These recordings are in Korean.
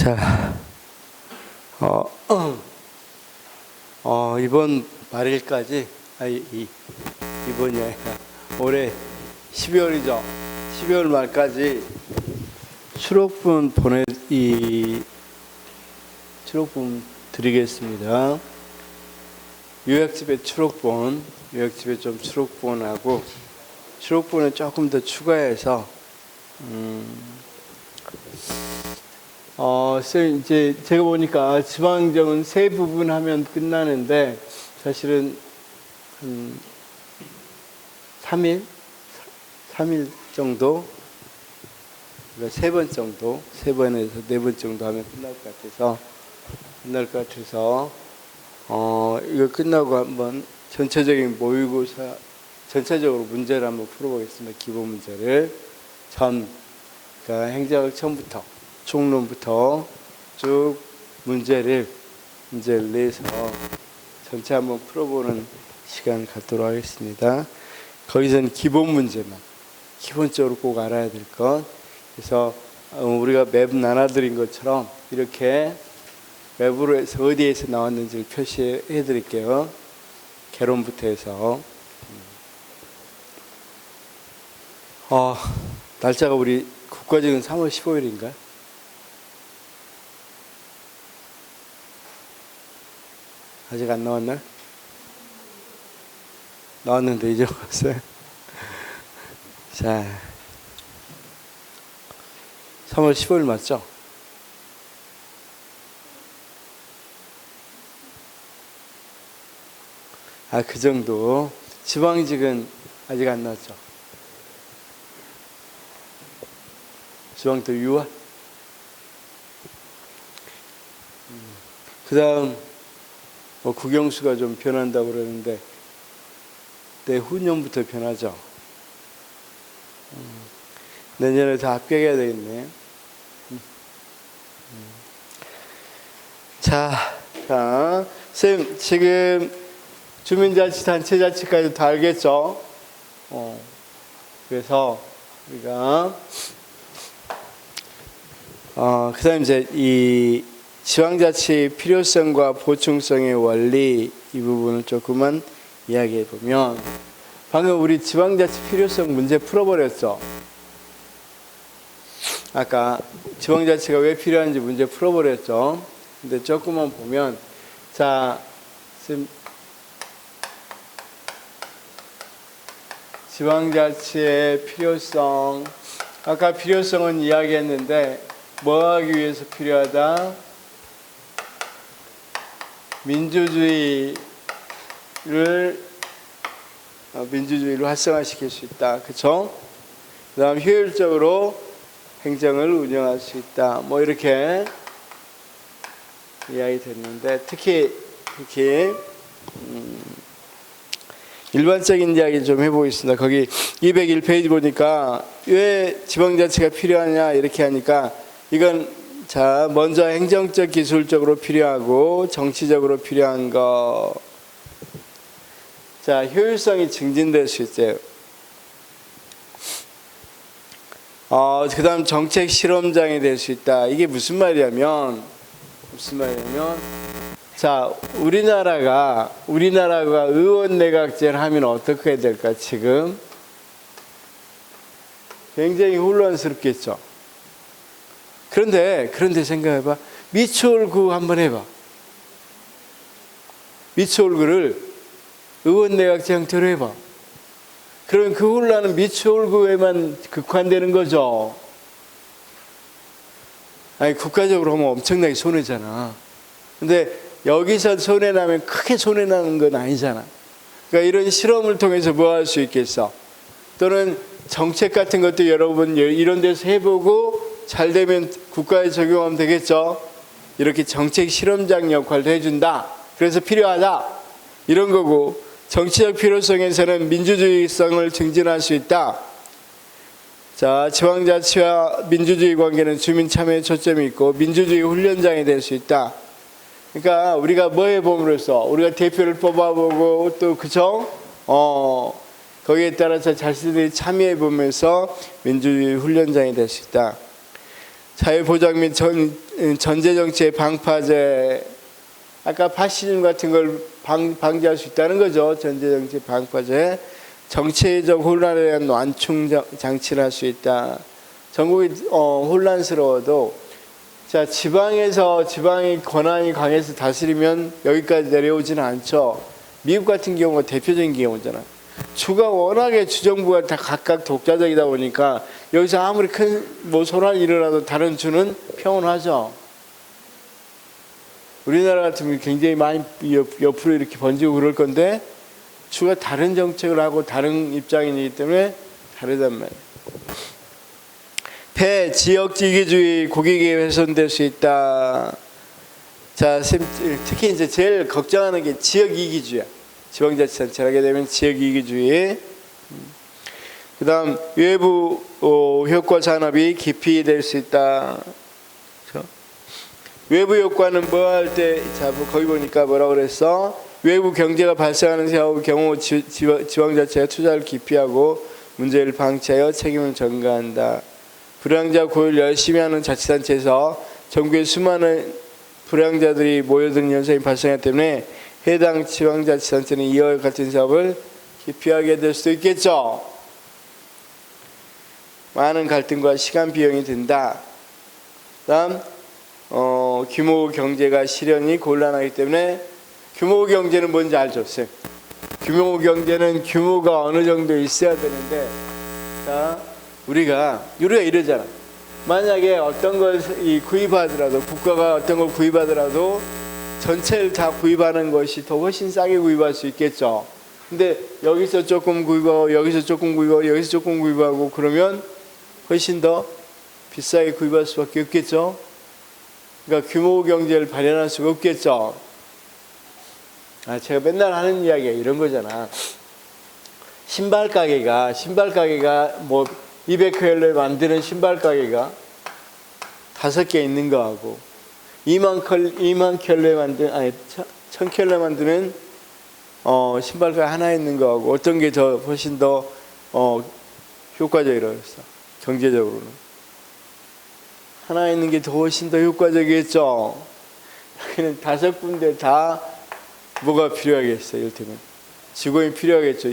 자, 이번 말일까지, 이번이 아니라 올해 12월이죠. 12월 말까지 추록분 추록분 드리겠습니다. 요약집에 추록분, 요약집에 좀 추록분하고 추록분을 조금 더 추가해서 쌤, 이제 제가 보니까 지방정은 세 부분 하면 끝나는데 사실은 한 3일 정도, 그러니까 3번 정도, 3번에서 4번 정도 하면 끝날 것 같아서 이거 끝나고 한번 전체적인 모의고사, 전체적으로 문제를 한번 풀어보겠습니다. 기본 문제를 그러니까 행정학 처음부터 총론부터 쭉 문제를 내서 전체 한번 풀어보는 시간 갖도록 하겠습니다. 거기서는 기본 문제만, 기본적으로 꼭 알아야 될 것. 그래서 우리가 맵 나눠드린 것처럼 이렇게 맵으로 해서 어디에서 나왔는지를 표시해 드릴게요. 개론부터 해서. 날짜가 우리 국가직은 3월 15일인가? 아직 안 나왔나? 나왔는데 잊어버렸어요. 자, 3월 15일 맞죠? 그 정도. 지방직은 아직 안 나왔죠? 지방도 6월? 그 다음 국영수가 좀 변한다고 그러는데 내후년부터 변하죠. 내년에 다 합격해야 되겠네. 자, 선생님 지금 주민자치단체자치까지 다 알겠죠? 그래서 우리가 그 다음 이제 이 지방자치 필요성과 보충성의 원리, 이 부분을 조금만 이야기해 보면, 방금 우리 지방자치 필요성 문제 풀어버렸죠. 아까 지방자치가 왜 필요한지 문제 풀어버렸죠. 근데 조금만 보면, 자, 지방자치의 필요성, 아까 필요성은 이야기했는데 뭐 하기 위해서 필요하다? 민주주의를 활성화시킬 수 있다. 그렇죠? 그다음 효율적으로 행정을 운영할 수 있다. 뭐 이렇게 이야기 됐는데 특히 일반적인 이야기 좀 해보겠습니다. 거기 201페이지 보니까 왜 지방자치가 필요하냐 이렇게 하니까 이건 자, 먼저 행정적, 기술적으로 필요하고 정치적으로 필요한 거. 자, 효율성이 증진될 수 있어요. 그 다음 정책 실험장이 될 수 있다. 이게 무슨 말이냐면, 자, 우리나라가 의원 내각제를 하면 어떻게 될까, 지금? 굉장히 혼란스럽겠죠. 그런데 생각해봐. 미추홀구 한번 해봐. 미추홀구를 의원 내각제 형태로 해봐. 그러면 그 혼란은 미추홀구에만 극한되는 거죠. 아니, 국가적으로 하면 엄청나게 손해잖아. 근데 여기서 손해나면 크게 손해나는 건 아니잖아. 그러니까 이런 실험을 통해서 뭐 할 수 있겠어? 또는 정책 같은 것도 여러분 이런 데서 해보고 잘 되면 국가에 적용하면 되겠죠. 이렇게 정책 실험장 역할도 해준다. 그래서 필요하다. 이런 거고, 정치적 필요성에서는 민주주의성을 증진할 수 있다. 자, 지방자치와 민주주의 관계는 주민 참여에 초점이 있고 민주주의 훈련장이 될 수 있다. 그러니까 우리가 뭐 해봄으로써 우리가 대표를 뽑아보고 또 그죠? 거기에 따라서 자신들이 참여해보면서 민주주의 훈련장이 될 수 있다. 사회보장 및 전제정치의 방파제, 아까 파시즘 같은 걸 방지할 수 있다는 거죠. 전제정치 방파제. 정치적 혼란에 대한 완충 장치를 할 수 있다. 전국이 혼란스러워도 자, 지방이 권한이 강해서 다스리면 여기까지 내려오지는 않죠. 미국 같은 경우가 대표적인 경우잖아. 주가 워낙에 주정부가 다 각각 독자적이다 보니까 여기서 아무리 큰 소란이 일어나도 다른 주는 평온하죠. 우리나라 같으면 굉장히 많이 옆으로 이렇게 번지고 그럴 건데 주가 다른 정책을 하고 다른 입장이기 때문에 다르단 말이에요. 지역이기주의 고객이 훼손될 수 있다. 자, 특히 이제 제일 걱정하는 게 지역이기주의야. 지방자치단체를 하게 되면 지역이기주의. 그 다음 외부 효과 산업이 기피될 수 있다. 그렇죠? 외부 효과는 뭐 할 때, 자, 거기 보니까 뭐라고 그랬어? 외부 경제가 발생하는 경우 지방자치가 투자를 기피하고 문제를 방치하여 책임을 전가한다. 불량자 고용을 열심히 하는 자치단체에서 전국에 수많은 불량자들이 모여드는 현상이 발생하기 때문에 해당 지방자치단체는 이와 같은 사업을 기피하게 될 수도 있겠죠. 많은 갈등과 시간 비용이 든다. 다음 규모 경제가 실현이 곤란하기 때문에 규모 경제는 뭔지 알죠? 규모 경제는 규모가 어느 정도 있어야 되는데, 자, 우리가 이러잖아. 만약에 어떤 걸 구입하더라도, 국가가 어떤 걸 구입하더라도 전체를 다 구입하는 것이 더 훨씬 싸게 구입할 수 있겠죠. 근데 여기서 조금 구입하고 여기서 조금 구입하고 여기서 조금 구입하고 그러면 훨씬 더 비싸게 구입할 수밖에 없겠죠. 그러니까 규모 경제를 발현할 수가 없겠죠. 제가 맨날 하는 이야기가 이런 거잖아. 신발 가게가 뭐 200켤레 만드는 신발 가게가 5개 있는 거하고 2만 켤레 만든 1000켤레 만드는 신발 가게 하나 있는 거하고 어떤 게 더 훨씬 더 효과적이라고 했어. 경제적으로는 하나 있는 게 더 훨씬 더 효과적이겠죠. 여기는 5군데 다 뭐가 필요하겠어요. 이를테면 직원이 필요하겠죠.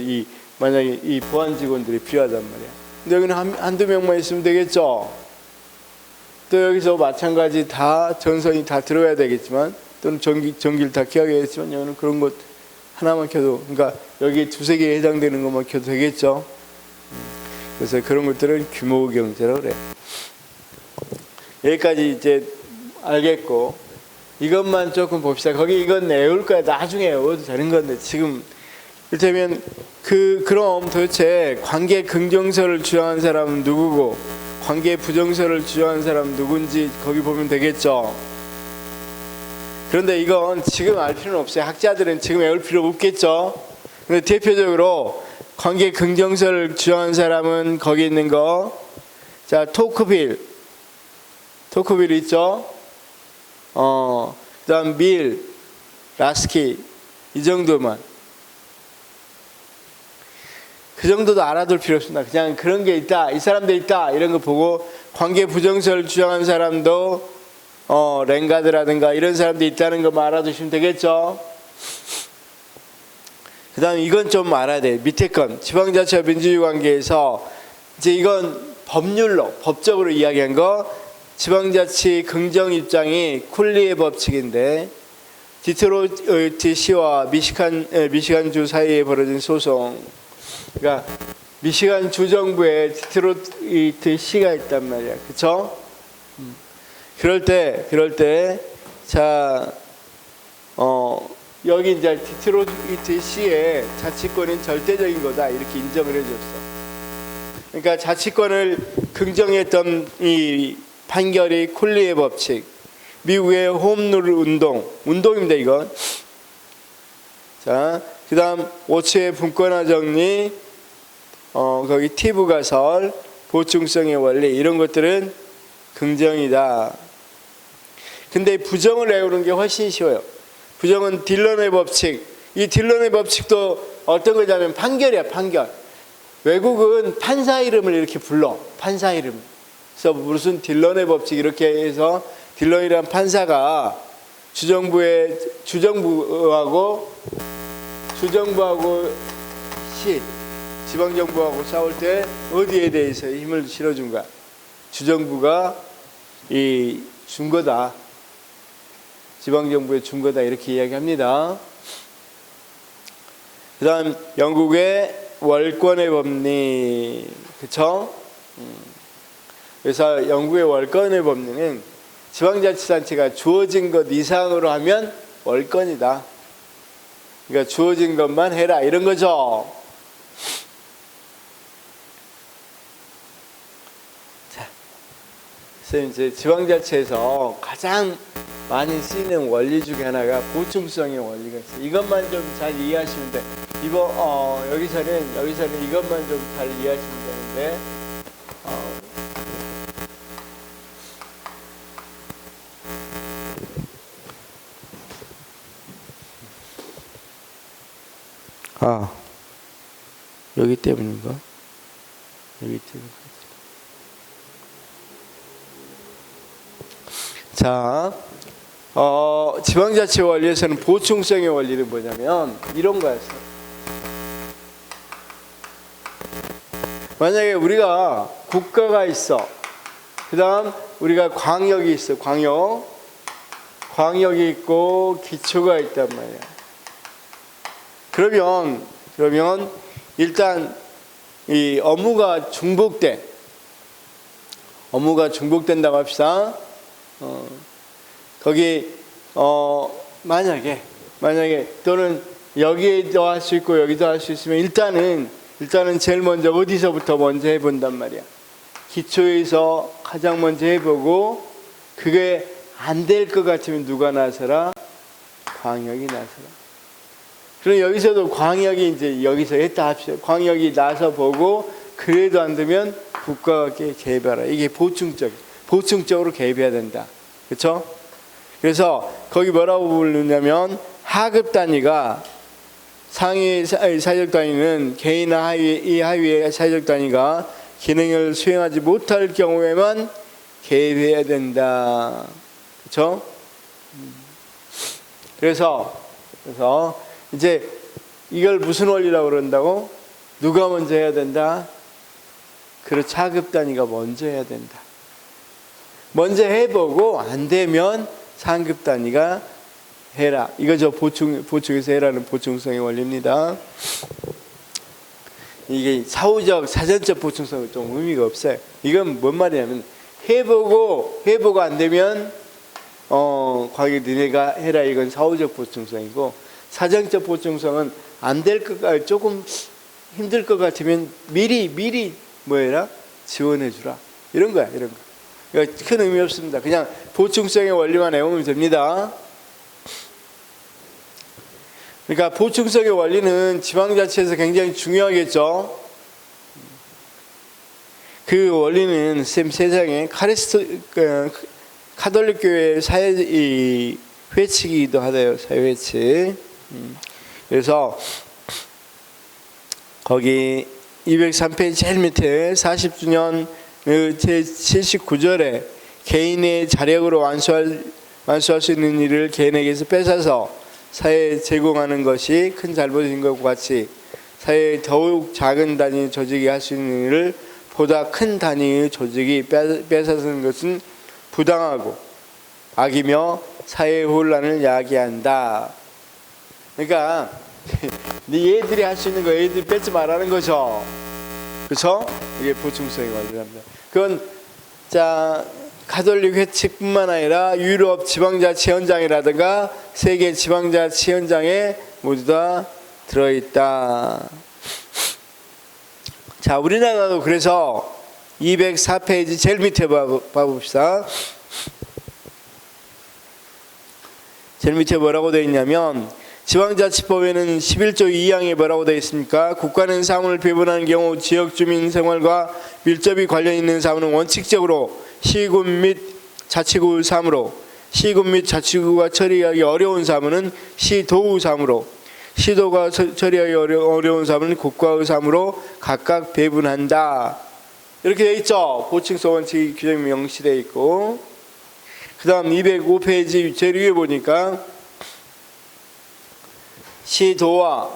만약에 이 보안 직원들이 필요하단 말이야. 근데 여기는 한두 명만 있으면 되겠죠. 또 여기서 마찬가지 다 전선이 다 들어가야 되겠지만 또는 전기를 다 켜야겠지만 여기는 그런 것 하나만 켜도, 그러니까 여기 2-3개에 해당되는 것만 켜도 되겠죠. 그래서 그런 것들은 규모 경제라고 그래. 여기까지 이제 알겠고, 이것만 조금 봅시다. 이건 외울 거야. 나중에 외워도 되는 건데 지금 이를테면 그럼 도대체 관계 긍정설을 주장한 사람은 누구고 관계 부정설을 주장한 사람은 누군지 거기 보면 되겠죠. 그런데 이건 지금 알 필요는 없어요. 학자들은 지금 외울 필요 없겠죠. 근데 대표적으로 관계 긍정설을 주장한 사람은 거기 있는 거, 자, 토크빌 있죠. 그다음 밀, 라스키, 이 정도만. 그 정도도 알아둘 필요 없습니다. 그냥 그런 게 있다, 이 사람들 있다, 이런 거 보고 관계 부정설을 주장한 사람도 랭가드라든가 이런 사람들이 있다는 것만 알아두시면 되겠죠. 그 다음 이건 좀 알아야 돼. 밑에 건 지방자치와 민주주의 관계에서 이제 이건 법적으로 이야기한 거, 지방자치 긍정 입장이 쿨리의 법칙인데, 디트로이트 시와 미시간주 사이에 벌어진 소송, 그러니까 미시간 주정부에 디트로이트 시가 있단 말이야, 그렇죠? 그럴 때, 자, 여기 이제 디트로이트 시의 자치권은 절대적인 거다 이렇게 인정을 해줬어. 그러니까 자치권을 긍정했던 이 판결이 쿨리의 법칙, 미국의 홈룰 운동입니다, 이건. 자, 그 다음 오츠의 분권화 정리, 거기 티브 가설, 보충성의 원리, 이런 것들은 긍정이다. 근데 부정을 외우는 게 훨씬 쉬워요. 부정은 딜런의 법칙. 이 딜런의 법칙도 어떤 거냐면 판결이야, 판결. 외국은 판사 이름을 이렇게 불러. 판사 이름. 그래서 무슨 딜런의 법칙 이렇게 해서 딜런이란 판사가 주정부하고 지방정부하고 싸울 때 어디에 대해서 힘을 실어준 거야? 주정부가 준 거다. 지방정부에 준 거다. 이렇게 이야기합니다. 그 다음 영국의 월권의 법리. 그쵸? 그래서 영국의 월권의 법리는 지방자치단체가 주어진 것 이상으로 하면 월권이다. 그러니까 주어진 것만 해라. 이런 거죠. 자, 그래서 이제 지방자치에서 가장 많이 쓰이는 원리 중에 하나가 보충성의 원리가 있어요. 이것만 좀 잘 이해하시면 돼. 여기서는 이것만 좀 잘 이해하시면 되는데, 여기 때문인가? 여기 때문인가? 자, 지방자치 원리에서는 보충성의 원리는 뭐냐면 이런 거였어요. 만약에 우리가 국가가 있어. 그 다음 우리가 광역이 있어. 광역이 있고 기초가 있단 말이야. 그러면 일단 이 업무가 중복된다고 합시다. 거기 만약에 또는 여기에도 할 수 있고 여기도 할 수 있으면 일단은 제일 먼저 어디서부터 먼저 해본단 말이야. 기초에서 가장 먼저 해보고 그게 안 될 것 같으면 누가 나서라? 광역이 나서라. 그럼 여기서도 광역이 이제 여기서 했다 합시다. 광역이 나서 보고 그래도 안 되면 국가가 개입하라. 이게 보충적으로 개입해야 된다. 그렇죠? 그래서 거기 뭐라고 부르냐면 하급 단위가 상위 사회적 단위는 개인이나 하위의 사회적 단위가 기능을 수행하지 못할 경우에만 개입해야 된다. 그렇죠? 그래서 이제 이걸 무슨 원리라고 그런다고? 누가 먼저 해야 된다? 그렇죠. 하급 단위가 먼저 해야 된다. 먼저 해보고 안 되면 상급 단위가 해라. 이거죠. 보충해서 해라는 보충성의 원리입니다. 이게 사후적 사전적 보충성은 좀 의미가 없어요. 이건 뭔 말이냐면 해보고 안 되면 과거에 너네가 해라. 이건 사후적 보충성이고 사전적 보충성은 안 될 것 같아 조금 힘들 것 같으면 미리 뭐 해라? 지원해 주라. 이런 거야. 그러니까 큰 의미 없습니다. 그냥 보충성의 원리만 외우면 됩니다. 그러니까 보충성의 원리는 지방자치에서 굉장히 중요하겠죠. 그 원리는 세상에 카톨릭 교회의 사회 회칙이기도 하대요. 사회 회칙. 그래서 거기 203페이지 제일 밑에 40주년 제79절에 개인의 자력으로 완수할 수 있는 일을 개인에게서 뺏어서 사회에 제공하는 것이 큰 잘못인 것과 같이 사회의 더욱 작은 단위 조직이 할 수 있는 일을 보다 큰 단위의 조직이 뺏어서는 것은 부당하고 악이며 사회의 혼란을 야기한다. 그러니까 얘들이 할 수 있는 거 얘들이 뺏지 말라는 거죠. 그렇죠? 이게 보충성의 원리랍니다. 그건 가톨릭 회칙뿐만 아니라 유럽 지방자치 현장이라든가 세계 지방자치 현장에 모두 다 들어있다. 자, 우리나라도 그래서 204페이지 제일 밑에 봐봅시다. 제일 밑에 뭐라고 되어 있냐면 지방자치법에는 11조 2항에 뭐라고 되어 있습니까? 국가는 사무를 배분하는 경우 지역주민 생활과 밀접히 관련 있는 사무는 원칙적으로 시군 및 자치구 사무로, 시군 및 자치구가 처리하기 어려운 사무는 시도의 사무로, 시도가 처리하기 어려운 사무는 국가의 사무로 각각 배분한다. 이렇게 돼 있죠. 보충성 원칙이 규정이 명시되어 있고, 그 다음 205페이지 제일 위에 보니까 시도와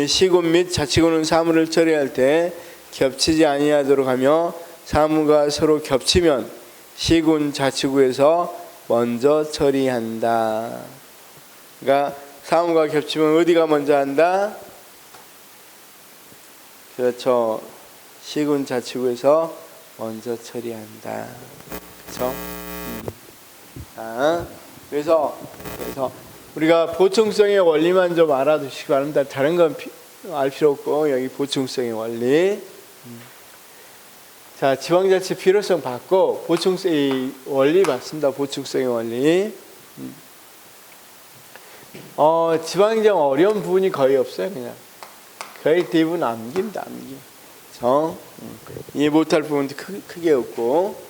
시군 및 자치구는 사무를 처리할 때 겹치지 아니하도록 하며, 사무가 서로 겹치면 시군 자치구에서 먼저 처리한다. 그러니까 사무가 겹치면 어디가 먼저 한다? 그렇죠. 시군 자치구에서 먼저 처리한다. 그렇죠? 그래서 우리가 보충성의 원리만 좀 알아두시기 바랍니다. 다른 건 알 필요 없고, 여기 보충성의 원리. 자, 지방자치 필요성 받고 보충성의 원리 봤습니다. 보충성의 원리. 지방정 어려운 부분이 거의 없어요. 그냥 거의 대부분 암기입니다. 암기. 이해 못할 부분도 크게 없고.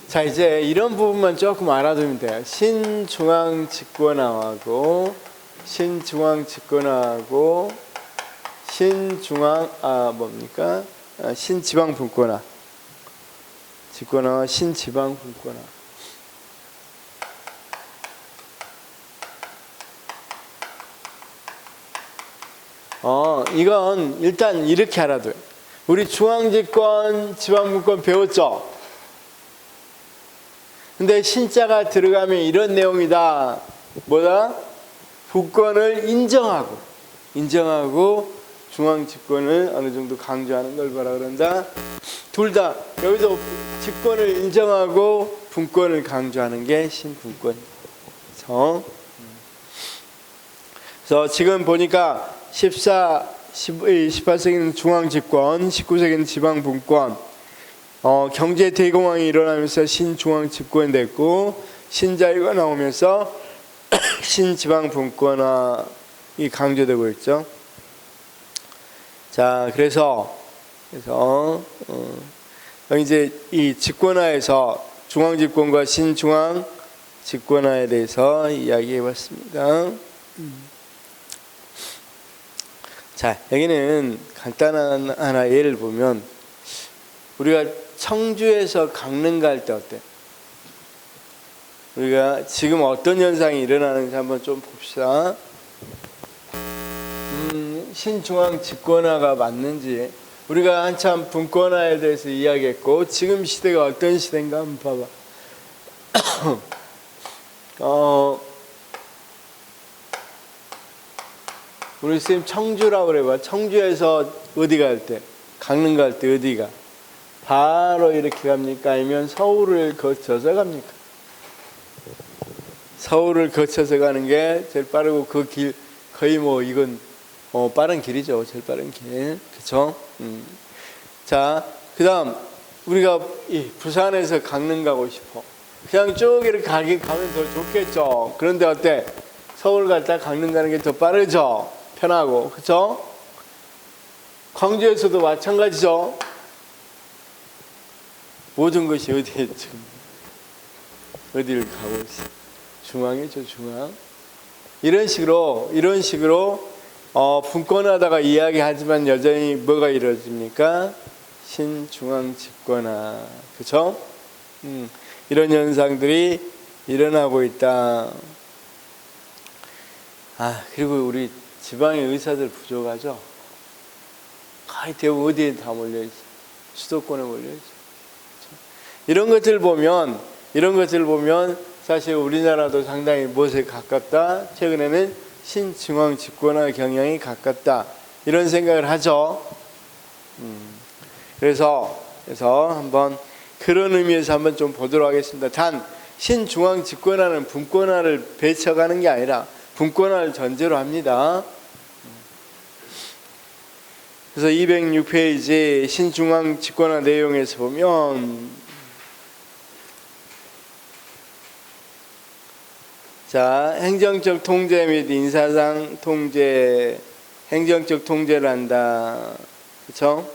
자, 이제 이런 부분만 조금 알아두면 돼요. 신중앙 집권화하고 신중앙 집권화하고 신지방 분권화. 집권화와 신지방 분권화. 이건 일단 이렇게 알아둬요. 우리 중앙집권, 지방분권 배웠죠? 근데 신자가 들어가면 이런 내용이다. 뭐다? 분권을 인정하고 중앙집권을 어느 정도 강조하는 걸 뭐라 그런다? 둘 다 여기서 집권을 인정하고 분권을 강조하는 게 신분권이죠. 그래서 지금 보니까 18세기는 중앙집권, 19세기는 지방분권, 경제 대공황이 일어나면서 신중앙집권이 됐고, 신자유가 나오면서 신지방분권이 강조되고 있죠. 자, 그래서 이제 이 집권화에서 중앙집권과 신중앙집권화에 대해서 이야기해봤습니다. 자, 여기는 간단한 하나 예를 보면, 우리가 청주에서 강릉 갈 때 어때? 우리가 지금 어떤 현상이 일어나는지 한번 좀 봅시다. 신중앙 집권화가 맞는지, 우리가 한참 분권화에 대해서 이야기했고, 지금 시대가 어떤 시대인가 한번 봐봐. 우리 선생님 청주라고 그래봐. 청주에서 어디 갈 때? 강릉 갈 때 어디가? 바로 이렇게 갑니까? 아니면 서울을 거쳐서 갑니까? 서울을 거쳐서 가는 게 제일 빠르고, 그 길 거의 뭐 이건 빠른 길이죠. 제일 빠른 길. 그렇죠? 자, 그다음 우리가 부산에서 강릉 가고 싶어. 그냥 쭉 이렇게 가면 더 좋겠죠. 그런데 어때? 서울 갔다 강릉 가는 게 더 빠르죠. 편하고. 그렇죠? 광주에서도 마찬가지죠. 모든 것이 어디에 지금 어디를 가고 있어? 중앙이죠, 중앙. 이런 식으로 분권하다가 이야기하지만 여전히 뭐가 이루어집니까? 신중앙 집권화. 그렇죠? 이런 현상들이 일어나고 있다. 그리고 우리 지방의 의사들 부족하죠? 거의 대부분 어디에 다 몰려있어? 수도권에 몰려있어. 이런 것들을 보면 사실 우리나라도 상당히 무엇에 가깝다? 최근에는 신중앙 집권화 경향이 가깝다. 이런 생각을 하죠. 그래서 한번 그런 의미에서 한번 좀 보도록 하겠습니다. 단 신중앙 집권화는 분권화를 배척하는 게 아니라 분권화를 전제로 합니다. 그래서 206페이지 신중앙 집권화 내용에서 보면, 자, 행정적 통제 및 인사상 통제, 행정적 통제를 한다. 그렇죠?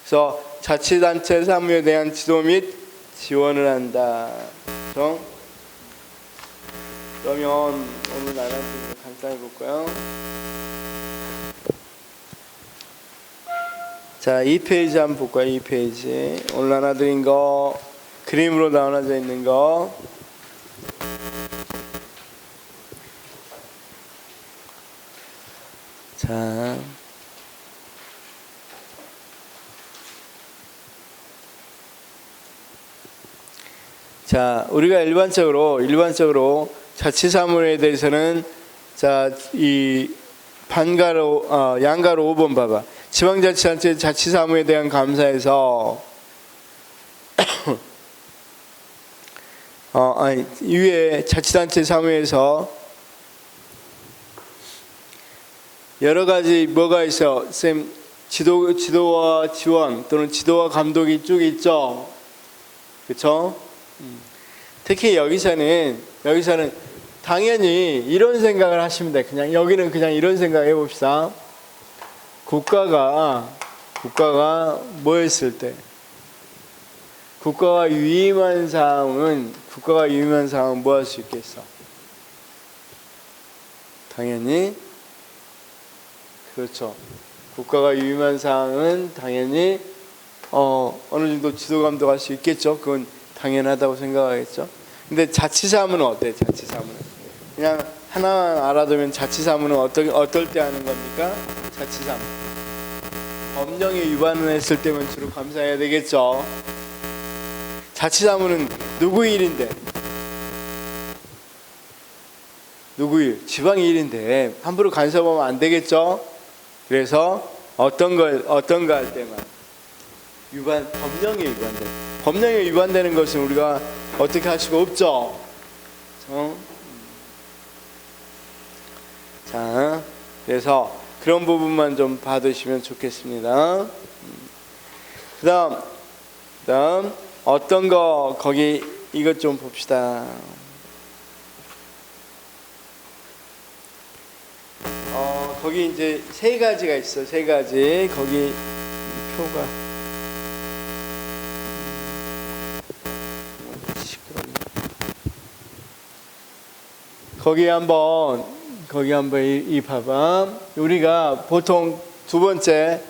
그래서 자치단체 사무에 대한 지도 및 지원을 한다. 그렇죠? 그러면 오늘 나눠서 간단히 볼까요? 자, 2페이지 한번 볼까요? 2페이지. 오늘 하나 드린 거, 그림으로 나눠져 있는 거. 자. 자, 우리가 일반적으로 자치사무에 대해서는 자, 이 반가로 양가로 5번 봐봐. 지방자치단체 자치사무에 대한 감사에서 위에 자치단체 사무에서 여러 가지 뭐가 있어? 쌤, 지도와 지원 또는 지도와 감독이 쭉 있죠. 그렇죠? 특히 여기서는 당연히 이런 생각을 하시면 돼. 그냥 여기는 그냥 이런 생각 해봅시다. 국가가 뭐 했을 때, 국가가 유임한 사항은 뭐 할 수 있겠어? 당연히 그렇죠. 국가가 유임한 사항은 당연히 어느 정도 지도 감독할 수 있겠죠. 그건 당연하다고 생각하겠죠. 근데 자치사무는 어때? 자치사무는 그냥 하나만 알아두면 자치사무는 어떨 때 하는 겁니까? 자치사무 법령에 위반을 했을 때만 주로 감사해야 되겠죠. 자치사무는 누구 일인데? 누구 일? 지방 일인데 함부로 간섭하면 안 되겠죠. 그래서 어떤 거 할 때만 법령에 위반되는 것은 우리가 어떻게 할 수가 없죠. 자, 그래서 그런 부분만 좀 봐두시면 좋겠습니다. 그다음 어떤 거 거기 이것 좀 봅시다. 거기 이제 세 가지가 있어. 세 가지. 거기 표가 거기 한번 이 봐봐. 우리가 보통 두 번째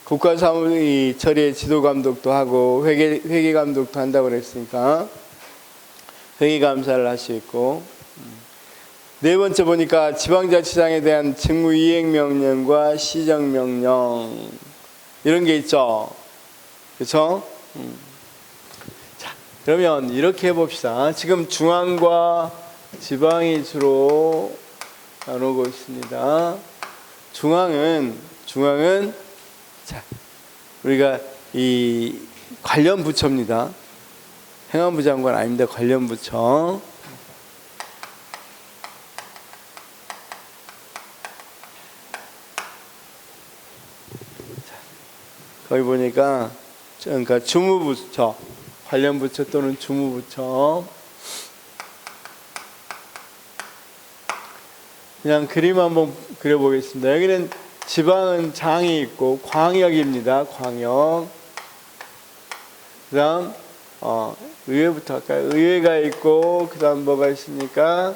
국가사무 처리의 지도 감독도 하고 회계 감독도 한다고 그랬으니까 회계 감사를 할 수 있고, 네 번째 보니까 지방자치장에 대한 직무 이행 명령과 시정 명령 이런 게 있죠. 그렇죠? 자, 그러면 이렇게 해봅시다. 지금 중앙과 지방이 주로 나누고 있습니다. 중앙은 자, 우리가 이 관련 부처입니다. 행안부 장관 아닙니다. 관련 부처. 거기 보니까 그러니까 주무부처, 관련 부처 또는 주무부처. 그냥 그림 한번 그려보겠습니다. 여기는 지방은 장이 있고 광역입니다. 광역. 그다음 의회부터 할까요? 의회가 있고 그다음 뭐가 있습니까?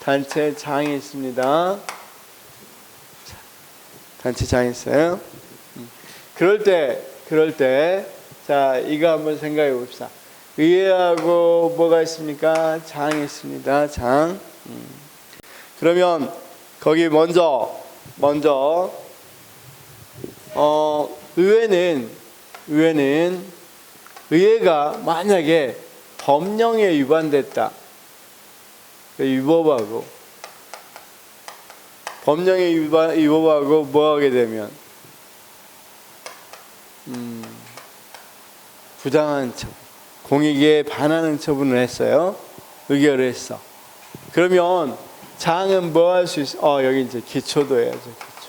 단체장이 있습니다. 단체장이 있어요. 그럴 때 자, 이거 한번 생각해 봅시다. 의회하고 뭐가 있습니까? 장이 있습니다. 장. 그러면 거기 먼저 의회가 만약에 법령에 위반됐다. 위법하고 법령에 위법하고 뭐 하게 되면 부당한 처분, 공익에 반하는 처분을 했어요. 의결을 했어. 그러면 장은 뭐 할 수 있어? 여기 이제 기초도 해야죠. 기초.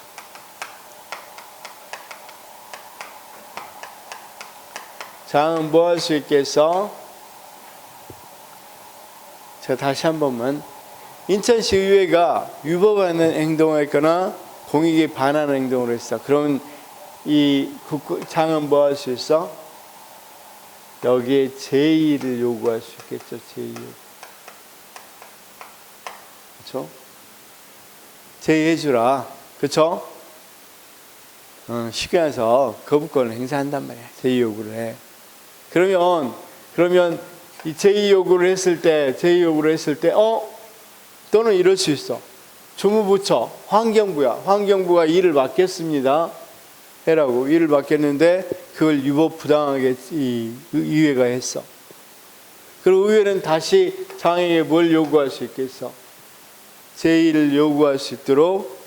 장은 뭐 할 수 있겠어? 제가 다시 한 번만. 인천시의회가 위법하는 행동을 했거나 공익에 반하는 행동을 했어. 그러면 이 장은 뭐 할 수 있어? 여기에 제의를 요구할 수 있겠죠. 제의. 그렇죠? 제의해주라. 그렇죠? 쉽게 해서 거부권을 행사한단 말이야. 제의 요구를 해. 그러면 이 제의 요구를 했을 때 또는 이럴 수 있어. 주무부처 환경부가 일을 맡겼습니다. 해라고 일을 맡겼는데 그걸 유법 부당하게 이 의회가 했어. 그리고 의회는 다시 장에게 뭘 요구할 수 있겠어? 제의를 요구할 수 있도록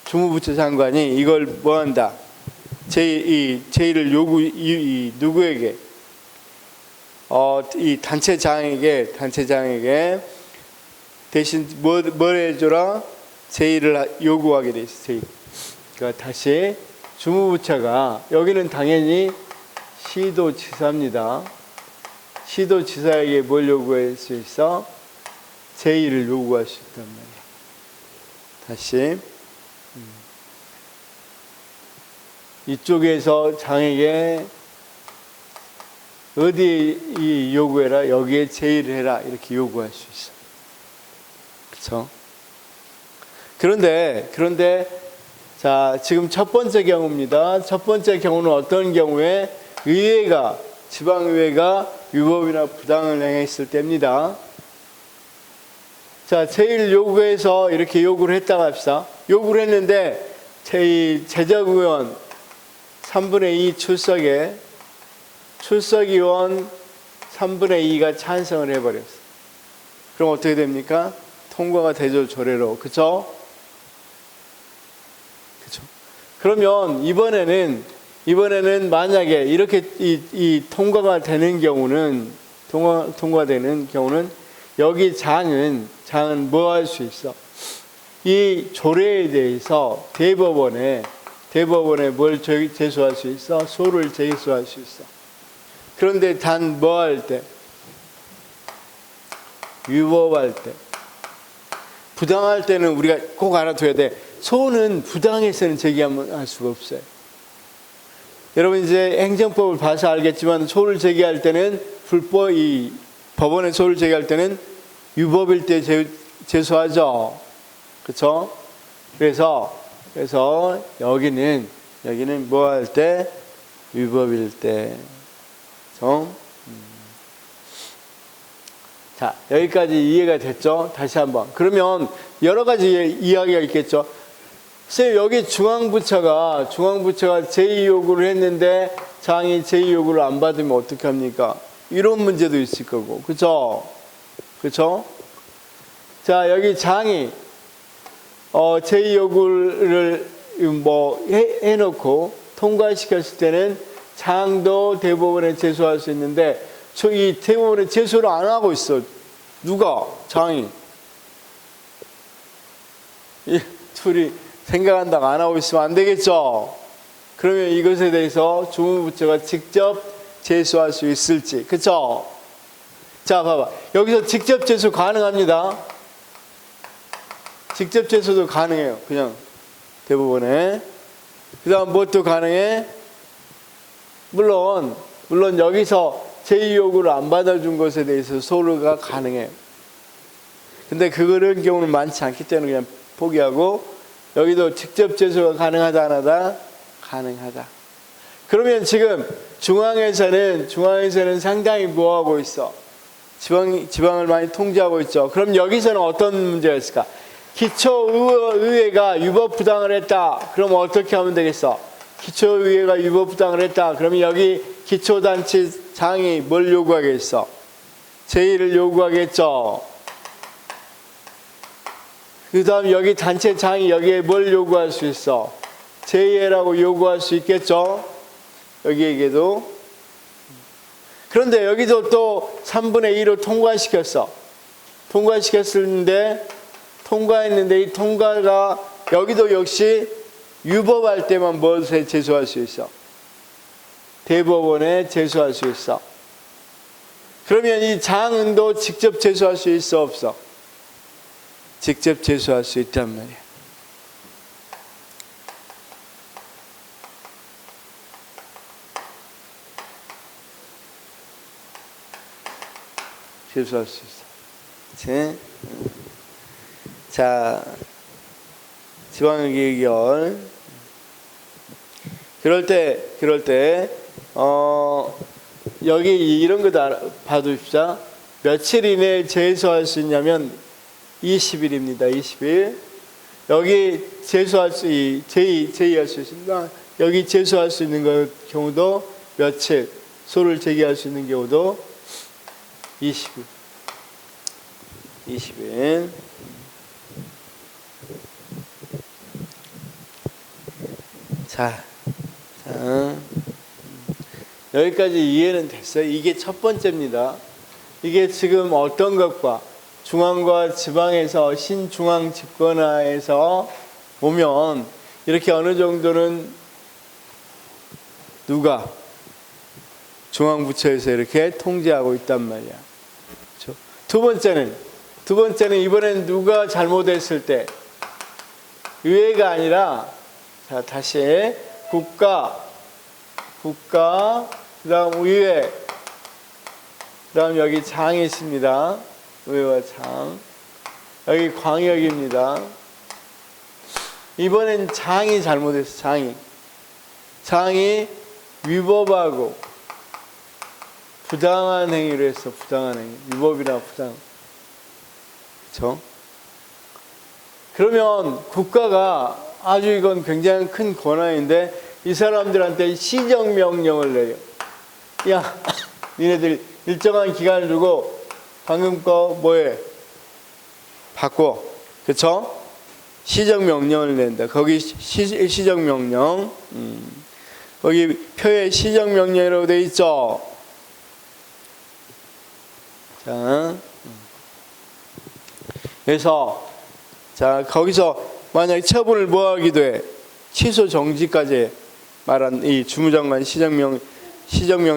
주무부처 장관이 이걸 뭐한다? 제의를 누구에게? 이 단체장에게 대신 뭘 해줘라? 제의를 요구하게 돼 있어. 제의. 그러니까 다시 주무부처가 여기는 당연히 시도지사입니다. 시도지사에게 뭘 요구할 수 있어? 제의를 요구할 수 있단 말이야. 다시 이쪽에서 장에게 어디에 요구해라, 여기에 제의를 해라 이렇게 요구할 수 있어. 그렇죠? 그런데 자, 지금 첫 번째 경우입니다. 첫 번째 경우는 어떤 경우에 지방의회가 위법이나 부당을 행했을 때입니다. 자, 제의를 요구해서 이렇게 요구를 했다고 합시다. 요구를 했는데 제적의원 3분의 2 출석의원 3분의 2가 찬성을 해버렸어. 그럼 어떻게 됩니까? 통과가 되죠, 조례로. 그쵸? 그러면 이번에는 만약에 이렇게 이 통과가 되는 경우는 통과되는 경우는 여기 장은 뭐 할 수 있어? 이 조례에 대해서 대법원에 뭘 제소할 수 있어? 소를 제소할 수 있어. 그런데 단 뭐 할 때? 위법할 때. 부당할 때는 우리가 꼭 알아둬야 돼. 소는 부당해서는 제기할 수가 없어요. 여러분 이제 행정법을 봐서 알겠지만 소를 제기할 때는 법원에 소를 제기할 때는 위법일 때 제소하죠. 그렇죠? 그래서 여기는 뭐 할 때? 위법일 때. 자, 여기까지 이해가 됐죠? 다시 한번. 그러면 여러 가지 이야기가 있겠죠? 선생님, 여기 중앙부처가 제의 요구를 했는데 장이 제의 요구를 안 받으면 어떻게 합니까? 이런 문제도 있을 거고. 그쵸? 자, 여기 장이 제의 요구를 해놓고 통과시켰을 때는 장도 대법원에 제소할 수 있는데 이 대법원에 제소를 안 하고 있어. 누가? 장이. 이 둘이 생각한다고 안 하고 있으면 안 되겠죠. 그러면 이것에 대해서 주무부처가 직접 제소할 수 있을지. 그쵸? 자, 봐봐. 여기서 직접 제소 가능합니다. 직접 제소도 가능해요. 그냥 대법원에. 그 다음 무엇도 가능해? 물론 여기서 제의 요구를 안 받아준 것에 대해서 소가 가능해요. 근데 그런 경우는 많지 않기 때문에 그냥 포기하고 여기도 직접 제소가 가능하다 안 하다? 가능하다. 그러면 지금 중앙에서는 상당히 뭐하고 있어? 지방을 많이 통제하고 있죠. 그럼 여기서는 어떤 문제가 있을까? 기초의회가 위법부당을 했다. 그럼 어떻게 하면 되겠어? 기초의회가 위법부당을 했다. 그러면 여기 기초단체장이 뭘 요구하겠어? 제의를 요구하겠죠. 그 다음 여기 단체장이 여기에 뭘 요구할 수 있어? 제의해라고 요구할 수 있겠죠. 여기에게도. 그런데 여기도 또 3분의 2로 통과했는데 이 통과가 여기도 역시 위법할 때만 무엇에 제소할 수 있어? 대법원에 제소할 수 있어. 그러면 이 장은도 직접 제소할 수 있어 없어? 직접 제소할 수 있단 말이야. 제소할 수 있어. 자, 지방의결. 그럴 때 여기 이런 거 봐두십시다. 며칠 이내에 제소할 수 있냐면 20일입니다. 20일. 여기 제소할 수 제의할 수 있습니다. 여기 제소할 수 있는 경우도 며칠, 소를 제기할 수 있는 경우도 20일. 20일. 자, 여기까지 이해는 됐어요. 이게 첫 번째입니다. 이게 지금 어떤 것과 중앙과 지방에서 신중앙 집권화에서 보면 이렇게 어느 정도는 누가 중앙부처에서 이렇게 통제하고 있단 말이야. 그렇죠? 두 번째는 이번엔 누가 잘못했을 때 의회가 아니라, 자, 다시 국가, 그다음 의회, 그다음 여기 장이 있습니다. 의회와 장. 여기 광역입니다. 이번엔 장이 잘못했어. 장이 위법하고 부당한 행위를 했어. 부당한 행위. 위법이나 부당. 그렇죠? 그러면 국가가 아주 이건 굉장히 큰 권한인데 이 사람들한테 시정명령을 내요. 야, 니네들 일정한 기간을 두고 방금 거 뭐해? 바꿔. 그쵸? 시정명령을 낸다. 거기 시정명령. 거기 표에 시정명령이라고 돼 있죠? 자, 그래서 자, 거기서 만약에 처분을 뭐 하기도 해? 취소 정지까지 말한 이 주무장관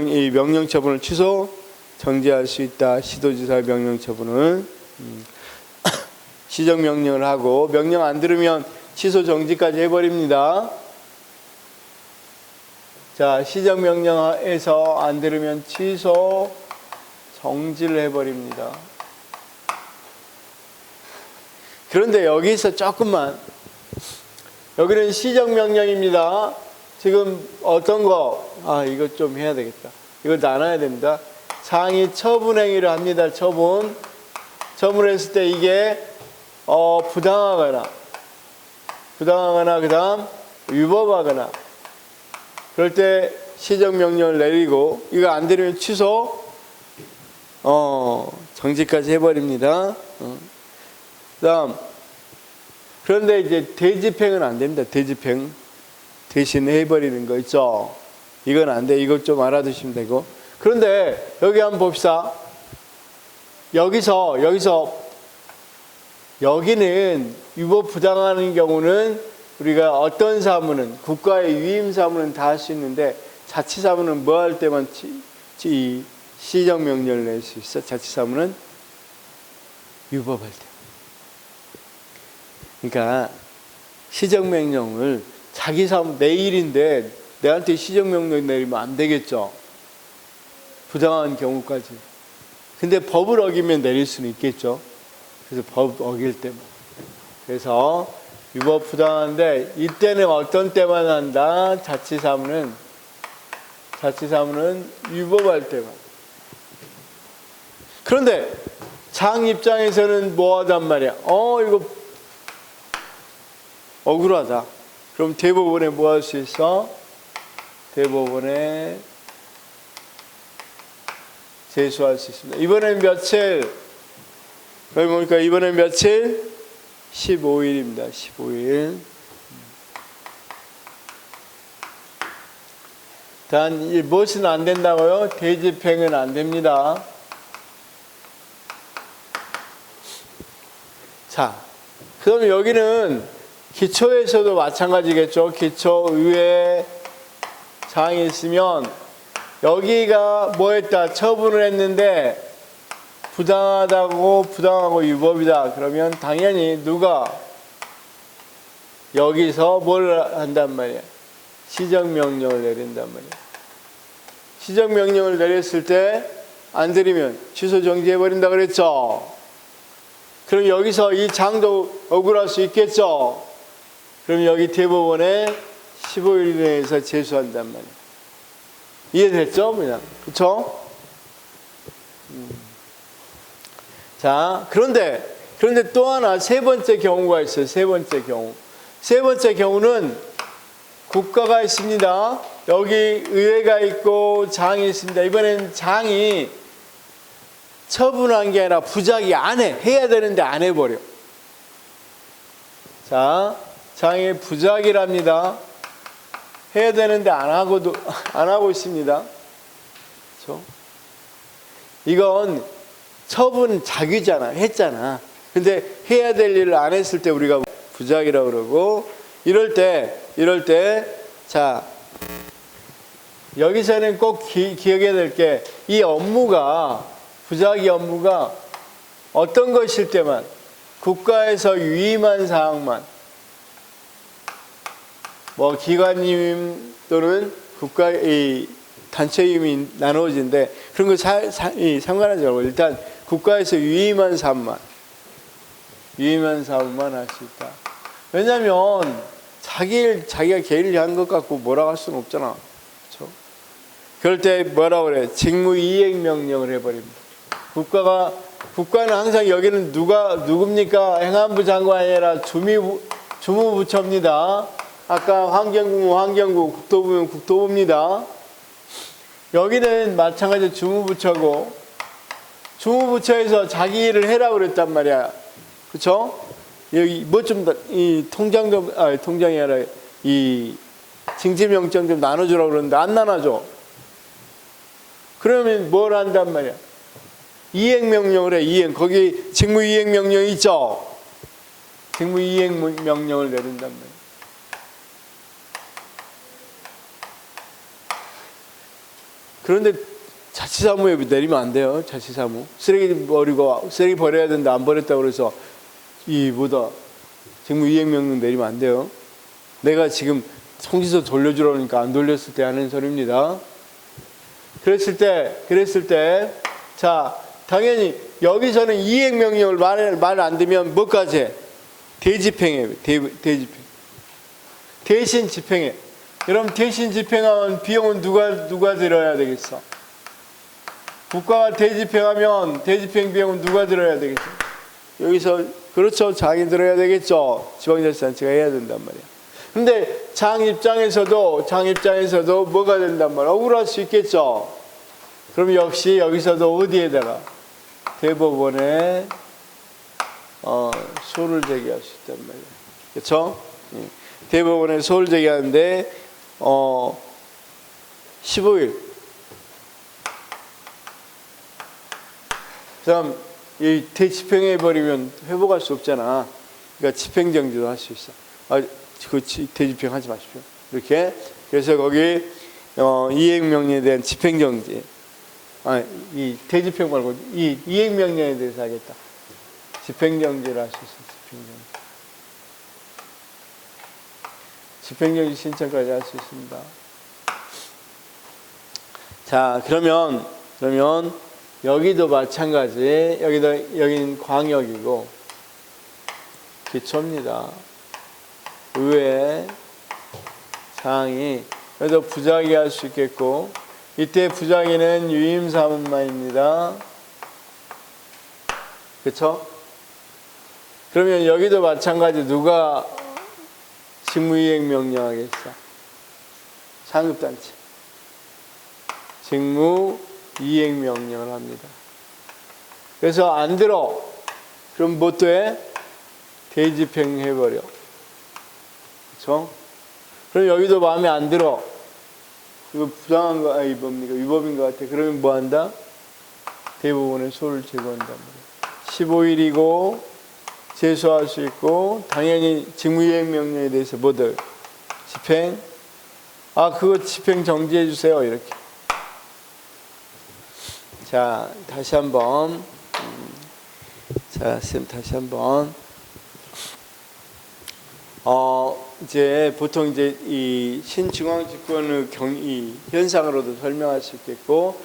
이 명령 처분을 취소 정지할 수 있다. 시도지사의 명령 처분을 시정 명령을 하고 명령 안 들으면 취소 정지까지 해버립니다. 자, 시정 명령에서 안 들으면 취소 정지를 해버립니다. 그런데 여기서 조금만, 여기는 시정명령입니다. 지금 어떤 거, 이거 좀 해야 되겠다. 이거 나눠야 됩니다. 장이 처분행위를 합니다. 처분을 했을 때 이게 부당하거나 그 다음 위법하거나 그럴 때 시정명령을 내리고 이거 안 되면 취소 정지까지 해버립니다. 그다음 그런데 이제 대집행은 안 됩니다. 대집행 대신 해버리는 거 있죠. 이건 안 돼. 이거 좀 알아두시면 되고. 그런데 여기 한번 봅시다. 여기는 위법 부당하는 경우는 우리가 어떤 사무는 국가의 위임 사무는 다 할 수 있는데 자치사무는 뭐 할 때만 시정명령을 낼 수 있어? 자치사무는 위법할 때. 그러니까 시정명령을 자기 사무 내 일인데 내한테 시정명령 내리면 안 되겠죠. 부당한 경우까지. 근데 법을 어기면 내릴 수는 있겠죠. 그래서 법 어길 때만. 그래서 위법 부당한데 이때는 어떤 때만 한다? 자치사무는 위법할 때만. 그런데 장 입장에서는 뭐 하단 말이야? 이거 억울하다. 그럼 대법원에 뭐 할 수 있어? 대법원에 제소할 수 있습니다. 이번엔 며칠? 여기 보니까 이번엔 며칠? 15일입니다. 15일. 단 무엇은 안 된다고요? 대집행은 안 됩니다. 자, 그럼 여기는 기초에서도 마찬가지겠죠. 기초의회 장이 있으면 여기가 뭐 했다? 처분을 했는데 부당하고 위법이다. 그러면 당연히 누가 여기서 뭘 한단 말이야? 시정명령을 내린단 말이야. 시정명령을 내렸을 때 안 들으면 취소 정지해버린다 그랬죠. 그럼 여기서 이 장도 억울할 수 있겠죠. 그럼 여기 대법원에 15일 내에서 제소한단 말이에요. 이해됐죠? 그냥. 그쵸? 자, 그런데 또 하나 세 번째 경우가 있어요. 세 번째 경우. 세 번째 경우는 국가가 있습니다. 여기 의회가 있고 장이 있습니다. 이번엔 장이 처분한 게 아니라 부작위 안 해. 해야 되는데 안 해버려. 자, 장이 부작위랍니다. 해야 되는데 안 하고 있습니다. 그렇죠? 이건 처분 자기잖아. 했잖아. 근데 해야 될 일을 안 했을 때 우리가 부작위라고 그러고, 이럴 때, 자, 여기서는 꼭 기억해야 될 게, 이 업무가, 부작위 업무가 어떤 것일 때만, 국가에서 위임한 사항만, 뭐 기관임 또는 국가의 단체 위임이 나누어진데 그런 거 상관하지 말고 일단 국가에서 위임한 사업만 할 수 있다. 왜냐하면 자기가 개인이 한 것 갖고 뭐라고 할 수는 없잖아. 그렇죠? 그럴 때 뭐라고 그래? 직무이행명령을 해버립니다. 국가는 항상 여기는 누굽니까? 행안부 장관이 아니라 주무부처입니다. 아까 환경부, 국토부면 국토부입니다. 여기는 마찬가지로 주무부처고, 주무부처에서 자기 일을 해라고 그랬단 말이야. 그쵸? 여기 뭐 좀, 통장이 아니라 이 징집영장 좀 나눠주라고 그러는데 안 나눠줘. 그러면 뭘 한단 말이야? 이행명령을 해, 거기 직무이행명령 있죠? 직무이행명령을 내린단 말이야. 그런데 자치사무에 내리면 안 돼요. 자치사무. 쓰레기 버려야 된다. 안 버렸다고 그래서 직무이행명령 내리면 안 돼요. 내가 지금 통지서 돌려주라니까 안 돌렸을 때 하는 소리입니다. 그랬을 때, 자, 당연히 여기서는 이행명령을 말 안 되면 뭐까지 해? 대집행해. 대집행. 대신 집행해. 그럼 대신 집행하면 비용은 누가 들어야 되겠어? 국가가 대집행하면 대집행 비용은 누가 들어야 되겠어? 여기서 그렇죠. 장이 들어야 되겠죠. 지방자치단체가 해야 된단 말이야. 근데 장 입장에서도 뭐가 된단 말이야? 억울할 수 있겠죠. 그럼 역시 여기서도 어디에다가 대법원에 소를 제기할 수 있단 말이야. 그렇죠? 대법원에 소를 제기하는데 15일. 그다음 이 대집행해버리면 회복할 수 없잖아. 그러니까 집행정지도 할 수 있어. 대집행하지 마십시오. 이렇게. 그래서 거기 이행명령에 대한 집행정지. 이 대집행 말고 이 이행명령에 대해서 하겠다. 집행정지를 할 수 있어. 집행정지 신청까지 할 수 있습니다. 자, 그러면 여기도 마찬가지. 여기는 광역이고 기초입니다. 의회 장이 그래서 부작위 할 수 있겠고, 이때 부작위는 유임사무만입니다. 그렇죠? 그러면 여기도 마찬가지. 누가 직무이행 명령하겠어? 상급단체. 직무이행 명령을 합니다. 그래서 안 들어. 그럼 뭐 돼? 대집행해버려. 그렇죠? 그럼 여기도 마음에 안 들어. 이거 부당한 거, 위법인 것 같아. 그러면 뭐 한다? 대법원에 소를 제거한단 말이야. 15일이고 제소할 수 있고, 당연히 직무이행 명령에 대해서 뭐들? 집행? 그거 집행 정지해 주세요. 이렇게. 자, 다시 한번. 쌤 다시 한번. 이제 보통 이제 이 신중앙집권의 이 현상으로도 설명할 수 있겠고,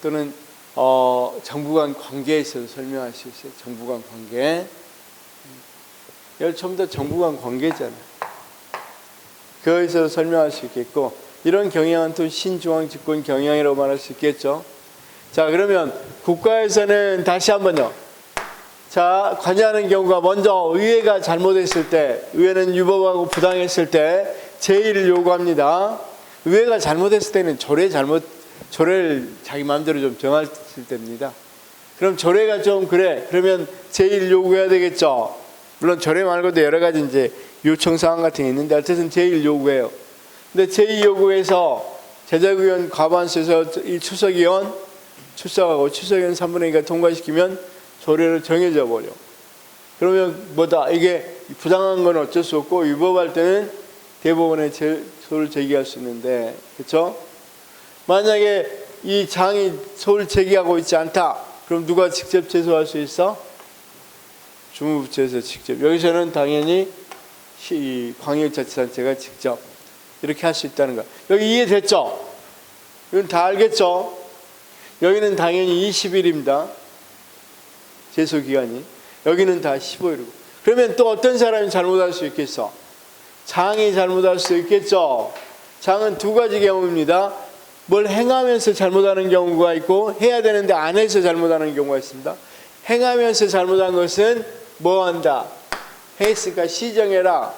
또는 정부 간 관계에 있어서 설명할 수 있어요. 정부 간 관계. 여기 처음부터 정부 간 관계잖아요. 그것에서 설명할 수 있겠고, 이런 경향은 또 신중앙 집권 경향이라고 말할 수 있겠죠. 자, 그러면 국가에서는 다시 한번요. 자, 관여하는 경우가 먼저 의회가 잘못했을 때, 의회는 유법하고 부당했을 때 제의를 요구합니다. 의회가 잘못했을 때는 조례를 자기 마음대로 좀 정할 때입니다. 그럼 조례가 좀 그래, 그러면 제의를 요구해야 되겠죠. 물론 조례 말고도 여러 가지 이제 요청 사항 같은 게 있는데, 어쨌든 제의를 요구해요. 근데 제의 요구해서 제작위원 과반수에서 이 추석위원 출석하고 추석위원 3분의 2가 통과시키면 조례를 정해져 버려. 그러면 뭐다, 이게 부당한 건 어쩔 수 없고 위법할 때는 대법원에 소를 제기할 수 있는데, 그렇죠? 만약에 이 장이 소를 제기하고 있지 않다, 그럼 누가 직접 제소할 수 있어? 주무부처에서 직접. 여기서는 당연히 광역자치단체가 직접 이렇게 할 수 있다는 거. 여기 이해됐죠? 이건 다 알겠죠? 여기는 당연히 20일입니다. 제소 기간이. 여기는 다 15일이고. 그러면 또 어떤 사람이 잘못할 수 있겠어? 장이 잘못할 수 있겠죠? 장은 두 가지 경우입니다. 뭘 행하면서 잘못하는 경우가 있고, 해야 되는데 안 해서 잘못하는 경우가 있습니다. 행하면서 잘못한 것은 뭐 한다? 했으니까 시정해라.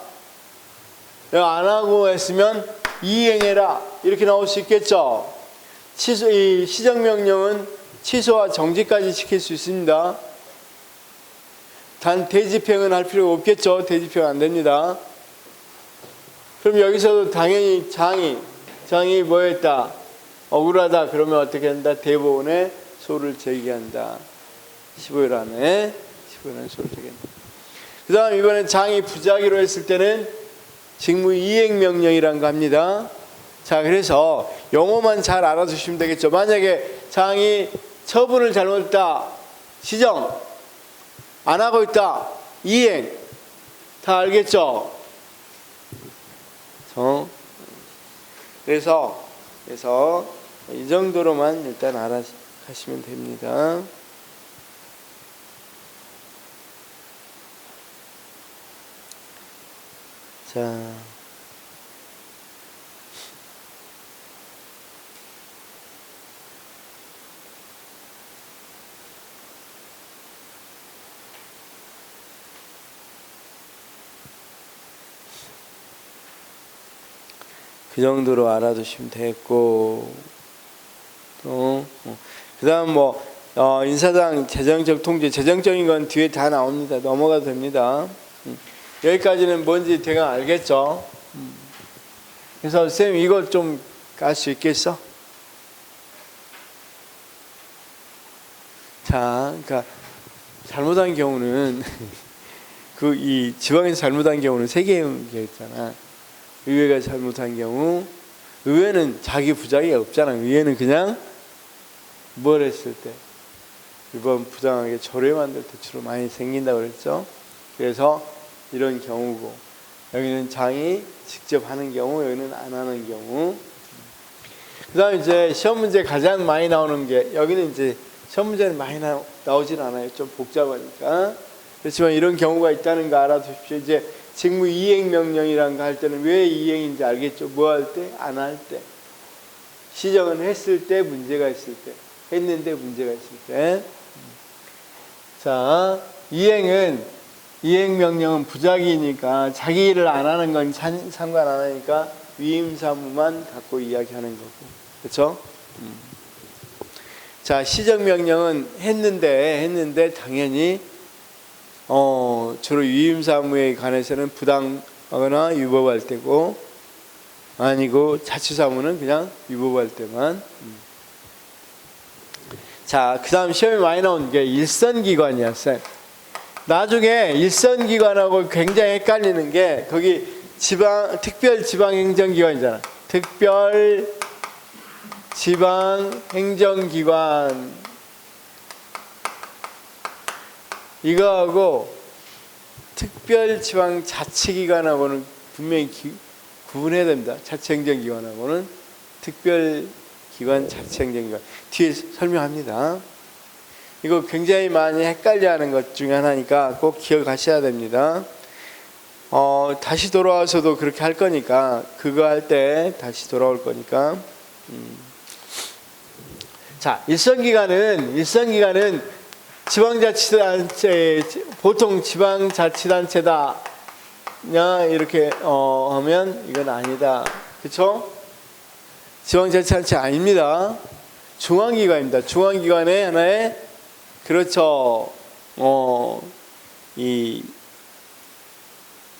안 하고 했으면 이행해라. 이렇게 나올 수 있겠죠? 이 시정명령은 취소와 정지까지 시킬 수 있습니다. 단 대집행은 할 필요가 없겠죠? 대집행 안 됩니다. 그럼 여기서도 당연히 장이 뭐 했다? 억울하다. 그러면 어떻게 한다? 대법원에 소를 제기한다. 15일 안에 소를 제기한다. 그 다음 이번에 장이 부작위로 했을 때는 직무 이행명령이란 거 합니다. 자, 그래서 용어만 잘 알아두시면 되겠죠. 만약에 장이 처분을 잘못했다, 시정 안 하고 있다, 이행, 다 알겠죠? 그래서 이 정도로만 일단 알아가시면 됩니다. 자, 그 정도로 알아두시면 되겠고, 또 그 다음 인사당 재정적 통제, 재정적인 건 뒤에 다 나옵니다. 넘어가도 됩니다. 여기까지는 뭔지 대강 알겠죠? 그래서 쌤 이거 좀 알 수 있겠어? 자, 그러니까 잘못한 경우는 이 지방에서 잘못한 경우는 세 개의 있잖아. 의회가 잘못한 경우, 의회는 자기 부작이 없잖아. 의회는 그냥 뭘 했을 때, 이번 부당하게 조례 만들 때 주로 많이 생긴다고 그랬죠. 그래서 이런 경우고, 여기는 장이 직접 하는 경우, 여기는 안 하는 경우. 그 다음에 이제 시험 문제 가장 많이 나오는 게, 여기는 이제 시험 문제는 많이 나오진 않아요. 좀 복잡하니까. 그렇지만 이런 경우가 있다는 거 알아두십시오. 이제 직무 이행 명령이란 거 할 때는 왜 이행인지 알겠죠? 뭐 할 때? 안 할 때. 시정은 했을 때, 문제가 있을 때. 했는데 문제가 있을 때. 자, 이행 명령은 부작위니까 자기 일을 안 하는 건 상관 안 하니까 위임 사무만 갖고 이야기하는 거고. 그렇죠? 자, 시정 명령은 했는데 당연히 주로 위임 사무에 관해서는 부당하거나 위법할 때고, 아니고 자치 사무는 그냥 위법할 때만. 자, 그 다음 시험에 많이 나오는 게 일선기관이야, 쌤. 나중에 일선기관하고 굉장히 헷갈리는 게, 거기 특별지방행정기관이잖아. 특별지방행정기관. 이거하고 특별지방자치기관하고는 분명히 구분해야 됩니다. 자치행정기관하고는 특별기관, 자치행정기관. 뒤에 설명합니다. 이거 굉장히 많이 헷갈려하는 것 중에 하나니까 꼭 기억하셔야 됩니다. 다시 돌아와서도 그렇게 할 거니까, 그거 할 때 다시 돌아올 거니까. 자, 일선기관은 지방자치단체, 보통 지방자치단체다 이렇게 하면 이건 아니다. 그렇죠? 지방자치단체 아닙니다. 중앙기관입니다. 중앙기관의 하나의, 그렇죠, 이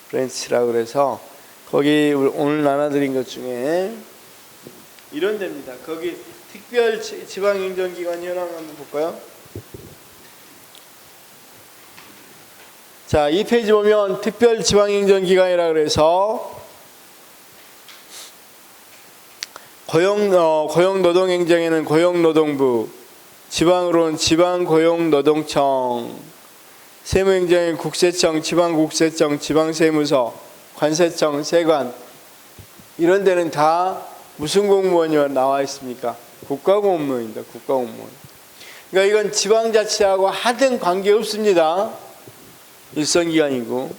브랜치라고 그래서 거기 오늘 나눠드린 것 중에 이런 데입니다. 거기 특별 지방행정기관 현황 한번 볼까요? 자, 이 페이지 보면 특별 지방행정기관이라 그래서 고용노동행정에는 고용노동부, 지방으로는 지방고용노동청, 세무행정에 국세청, 지방국세청, 지방세무서, 관세청, 세관, 이런 데는 다 무슨 공무원이 나와 있습니까? 국가공무원입니다. 국가공무원. 그러니까 이건 지방자치하고 하등 관계없습니다. 일선기관이고.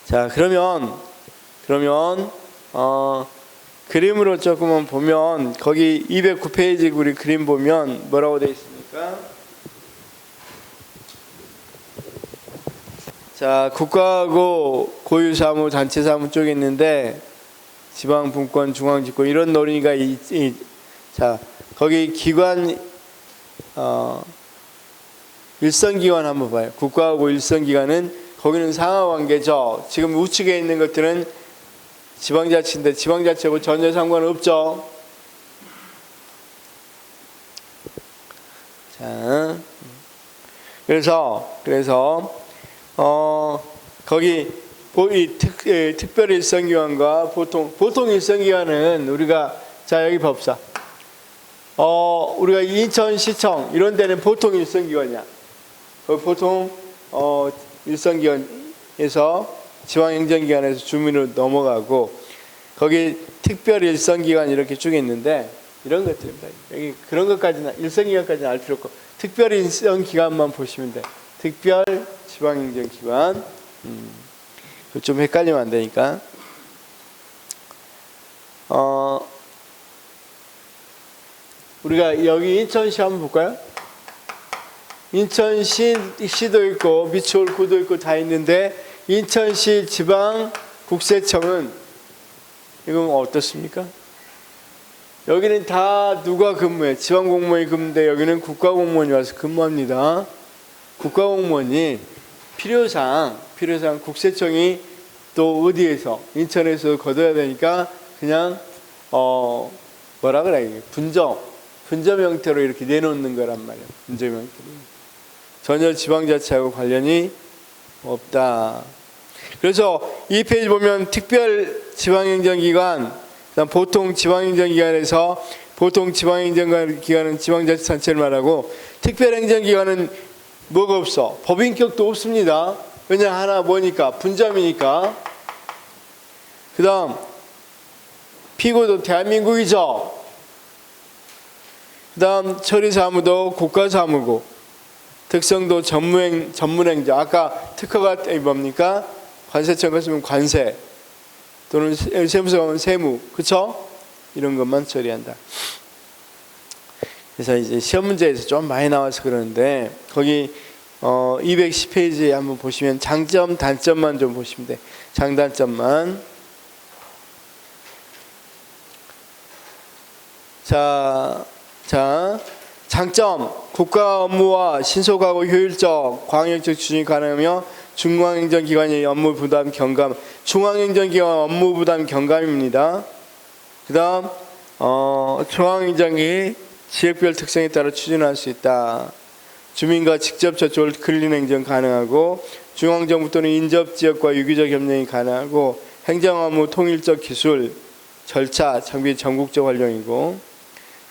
자, 그러면 그림으로 조금만 보면, 거기 209페이지 우리 그림 보면 뭐라고 되어 있습니까? 자, 국가하고 고유사무, 단체사무 쪽에 있는데, 지방분권, 중앙집권 이런 논의가 자, 거기 기관, 일선기관 한번 봐요. 국가하고 일선기관은 거기는 상하관계죠. 지금 우측에 있는 것들은 지방자치인데 지방자치하고 전혀 상관없죠. 자, 그래서 거기 특별 일선기관과 보통 일선기관은 우리가, 자, 여기 봅시다. 우리가 인천시청 이런 데는 보통 일선기관이야. 보통 일선기관에서 지방행정기관에서 주민으로 넘어가고, 거기 특별 일선기관 이렇게 쭉 있는데, 이런 것들입니다. 여기 그런 것까지는, 일선기관까지는 알 필요 없고 특별 일선기관만 보시면 돼. 특별 지방행정기관. 좀 헷갈리면 안 되니까. 우리가 여기 인천시 한번 볼까요? 인천시도 있고 미추홀구도 있고 다 있는데, 인천시 지방국세청은 이건 어떻습니까? 여기는 다 누가 근무해? 지방공무원이 근무인데 여기는 국가공무원이 와서 근무합니다. 국가공무원이 필요상 국세청이 또 어디에서, 인천에서 거둬야 되니까 그냥 뭐라 그래, 분점 형태로 이렇게 내놓는 거란 말이에요. 분점 형태로. 전혀 지방자치하고 관련이 없다. 그래서 이 페이지 보면 특별 지방행정기관, 보통 지방행정기관에서, 보통 지방행정기관은 지방자치단체를 말하고, 특별행정기관은 뭐가 없어? 법인격도 없습니다. 그냥 하나 뭐니까? 분점이니까. 그 다음 피고도 대한민국이죠. 그 다음 처리사무도 국가사무고, 특성도 전문행정. 아까 특허가 뭡니까? 관세청 갔으면 관세, 또는 세무서 가면 세무, 그쵸? 이런 것만 처리한다. 그래서 이제 시험 문제에서 좀 많이 나와서 그러는데, 거기 210페이지에 한번 보시면 장점, 단점만 좀 보시면 돼. 장단점만. 자, 장점. 국가 업무와 신속하고 효율적, 광역적 추진이 가능하며 중앙행정기관의 업무 부담 경감. 중앙행정기관 업무 부담 경감입니다. 그 다음 중앙행정이 지역별 특성에 따라 추진할 수 있다. 주민과 직접 접촉을 근린 행정 가능하고, 중앙정부 또는 인접지역과 유기적 협력이 가능하고, 행정업무 통일적 기술, 절차, 장비 전국적 활용이고,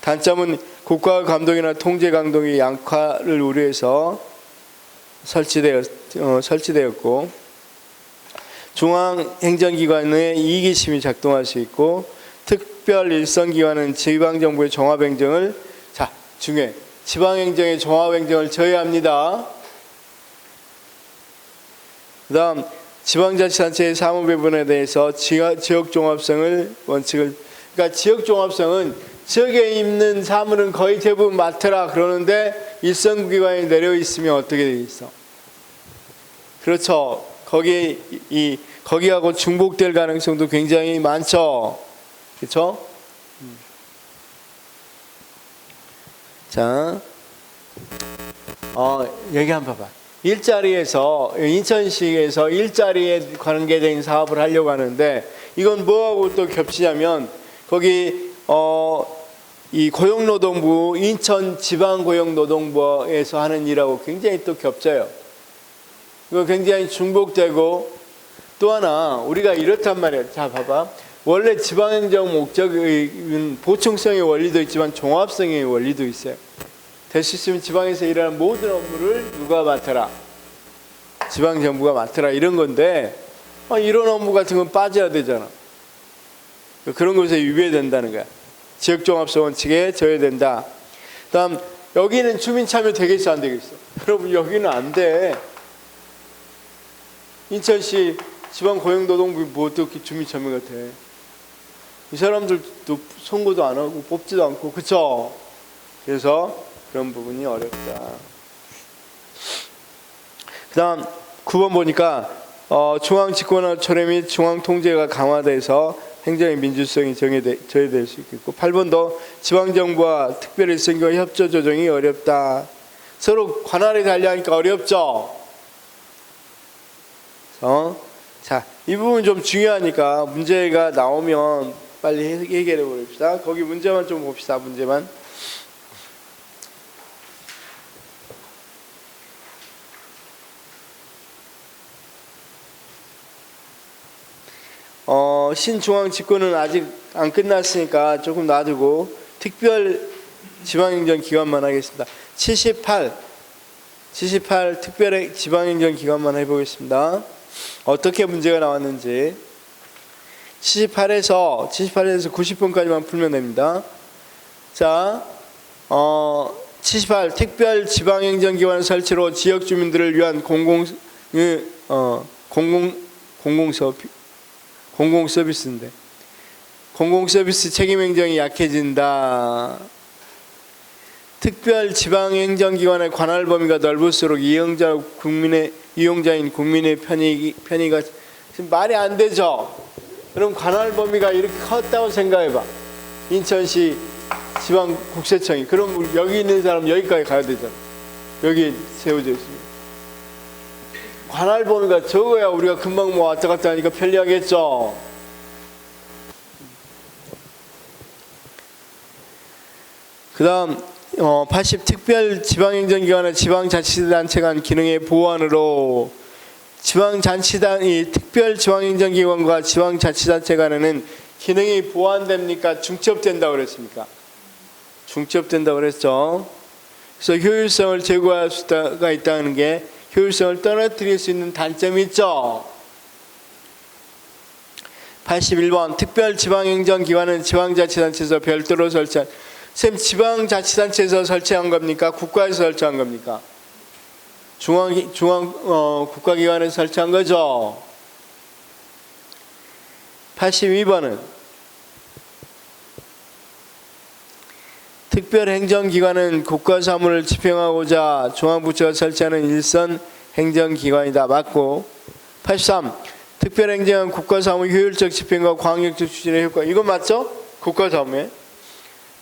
단점은 국가 감독이나 통제 강도의 양화를 우려해서 설치되었고, 중앙행정기관의 이기심이 작동할 수 있고, 특별 일선기관은 지방정부의 종합행정을, 자, 중요해, 지방행정의 종합행정을 저해합니다. 그 다음 지방자치단체의 사무배분에 대해서 지역종합성을 원칙을, 그러니까 지역종합성은 지역에 있는 사무는 거의 대부분 맡으라 그러는데 일선기관이 내려 있으면 어떻게 돼 있어? 그렇죠. 거기하고 중복될 가능성도 굉장히 많죠. 그렇죠? 자, 여기 한번 봐봐. 일자리에서 인천시에서 일자리에 관계된 사업을 하려고 하는데 이건 뭐하고 또 겹치냐면 거기 이 고용노동부 인천지방고용노동부에서 하는 일하고 굉장히 또 겹쳐요. 이거 굉장히 중복되고 또 하나 우리가 이렇단 말이야. 자 봐봐. 원래 지방행정 목적은 보충성의 원리도 있지만 종합성의 원리도 있어요. 될 수 있으면 지방에서 일하는 모든 업무를 누가 맡아라? 지방정부가 맡아라 이런 건데 이런 업무 같은 건 빠져야 되잖아. 그런 것에 위배된다는 거야. 지역종합성 원칙에 저해된다. 다음 여기는 주민참여 되겠어 안 되겠어? 여러분 여기는 안 돼. 인천시 지방고용노동부 뭐 어떻게 주민참여가 돼? 이 사람들도 선거도 안 하고 뽑지도 않고 그쵸? 그래서 그런 부분이 어렵다. 그 다음 9번 보니까 중앙집권화 초래 및 중앙통제가 강화돼서 행정의 민주성이 저해될 수 있겠고 8번도 지방정부와 특별일선과 협조 조정이 어렵다. 서로 관할이 달리하니까 어렵죠? 자, 이 부분 좀 중요하니까 문제가 나오면 빨리 해결해 버립시다. 거기 문제만 좀 봅시다. 문제만. 신중앙 집권은 아직 안 끝났으니까 조금 놔두고 특별 지방행정 기관만 하겠습니다. 78 특별 지방행정 기관만 해보겠습니다. 어떻게 문제가 나왔는지 78에서 90번까지만 풀면 됩니다. 자, 78 특별 지방행정기관 설치로 지역 주민들을 위한 공공서비스인데 공공서비스 책임행정이 약해진다. 특별 지방행정기관의 관할 범위가 넓을수록 이용자인 국민의 편의가 지금 말이 안 되죠. 그럼 관할 범위가 이렇게 컸다고 생각해봐. 인천시 지방국세청이 그럼 여기 있는 사람 여기까지 가야 되잖아. 여기 세워져 있습니다. 관할 범위가 적어야 우리가 금방 뭐 왔다 갔다 하니까 편리하겠죠. 그 다음 80 특별 지방행정기관의 지방자치단체 간 기능의 보완으로 이 특별 지방행정기관과 지방자치단체 간에는 기능이 보완됩니까? 중첩된다고 그랬습니까? 중첩된다고 그랬죠. 그래서 효율성을 제고할 수가 있다는 게 효율성을 떨어뜨릴 수 있는 단점이 있죠. 81번 특별 지방행정기관은 지방자치단체에서 별도로 설치한 지방자치단체에서 설치한 겁니까? 국가에서 설치한 겁니까? 국가기관에서 설치한 거죠. 82번은 특별행정기관은 국가사무를 집행하고자 중앙부처가 설치하는 일선 행정기관이다. 맞고 83 특별행정은 국가사무 효율적 집행과 광역적 추진의 효과. 이거 맞죠? 국가사무에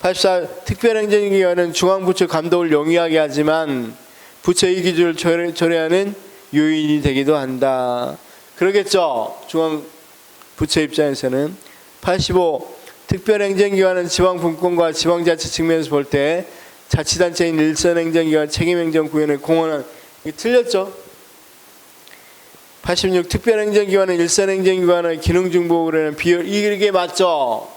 84 특별행정기관은 중앙부처 감독을 용이하게 하지만 부처의 기준을 초래하는 요인이 되기도 한다. 그러겠죠? 중앙부처 입장에서는 85 특별행정기관은 지방분권과 지방자치 측면에서 볼 때 자치단체인 일선행정기관 책임행정구현을 공헌한 이게 틀렸죠? 86 특별행정기관은 일선행정기관의 기능중복을 하는 비율 이게 맞죠?